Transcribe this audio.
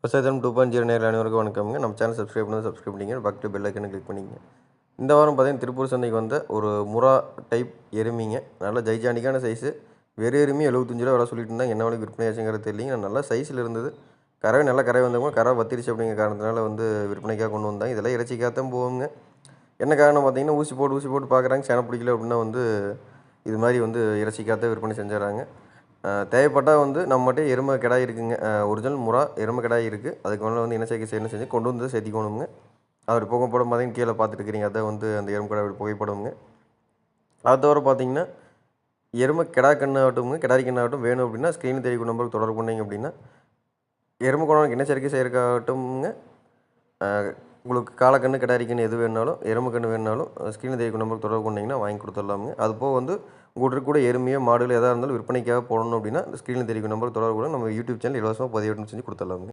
விவசாயம் 2.0 நேயர்கள் அனைவருக்கும் வணக்கம்ங்க. நம்ம சேனல் சப்ஸ்கிரைப் பண்ணிங்க. பக்கத்துல பெல் ஐக்கனை கிளிக் பண்ணிங்க. இந்த வாரம் பார்த்தீங்கன்னா, திருப்பூர் சந்தைக்கு வந்த ஒரு முறா டைப் எருமைங்க. நல்லா ஜைஜாண்டிக்கான சைஸு. வெறும் எருமை ரூ. 75 விலை சொல்லிட்டு இருந்தாங்க. என்ன விலைக்கு விற்பனை ஆச்சுங்கிறது தெரியலைங்க. நல்லா சைஸில் இருந்தது. நல்லா கறவை வந்தவங்க கறவை வத்திருச்சு அப்படிங்கிற காரணத்தினால விற்பனைக்காக கொண்டு வந்தாங்க. இதெல்லாம் இறைச்சிக்காக தான் போகுங்க. என்ன காரணம் பார்த்தீங்கன்னா, ஊசி போட்டு பார்க்குறாங்க. சேனை பிடிக்கல அப்படின்னா இது மாதிரி இறைச்சிக்காக தான் விற்பனை செஞ்சுறாங்க. தேவைப்பட்டால் நம்மகிட்ட எருமை கிடாய் இருக்குங்க. ஒரிஜினல் முறா எருமை கிடாய் இருக்குது. அதுக்கு மேலே என்ன செய்யணும் செஞ்சு கொண்டு வந்து சேர்த்திக்கணுங்க. அவர் புகைப்படம் பார்த்தீங்கன்னா கீழே பார்த்துட்டு இருக்கிறீங்க. அதான் அந்த எருமை கிடாய் புகைப்படமுங்க. அது தவிர பார்த்தீங்கன்னா, எருமை கிடா கண்ணாகட்டும்ங்க கிடாரி கண்ணாகட்டும் வேணும் அப்படின்னா ஸ்க்ரீனில் தெரியக்கூடிய நம்பருக்கு தொடர்பு பண்ணிங்க அப்படின்னா, எருமை குழந்தைக்கு இனச்சேர்க்கை செய்யறதுக்காகட்டும்ங்க, உங்களுக்கு காளக்கன்று கிடாரிக்கன்று எது வேணுனாலும் எருமை கன்று வேணுனாலும் ஸ்க்ரீனில் தெரியக்கூடிய நம்பருக்கு தொடர்பு பண்ணிங்கன்னா வாங்கி கொடுத்துடலாமுங்க. அதுபோக உங்கள்கிட்ட கூட எருமையோ மாடுகள் எதாக இருந்தாலும் விற்பனைக்காக போடணும் அப்படின்னா, இந்த ஸ்க்ரீனில் தெரியக்கூடிய நம்பருக்கு தொடர்பு கூட நம்ம யூடியூப் சேனல் இலவசமாக பதிவேற்றம் செஞ்சு கொடுத்துடலாமுங்க.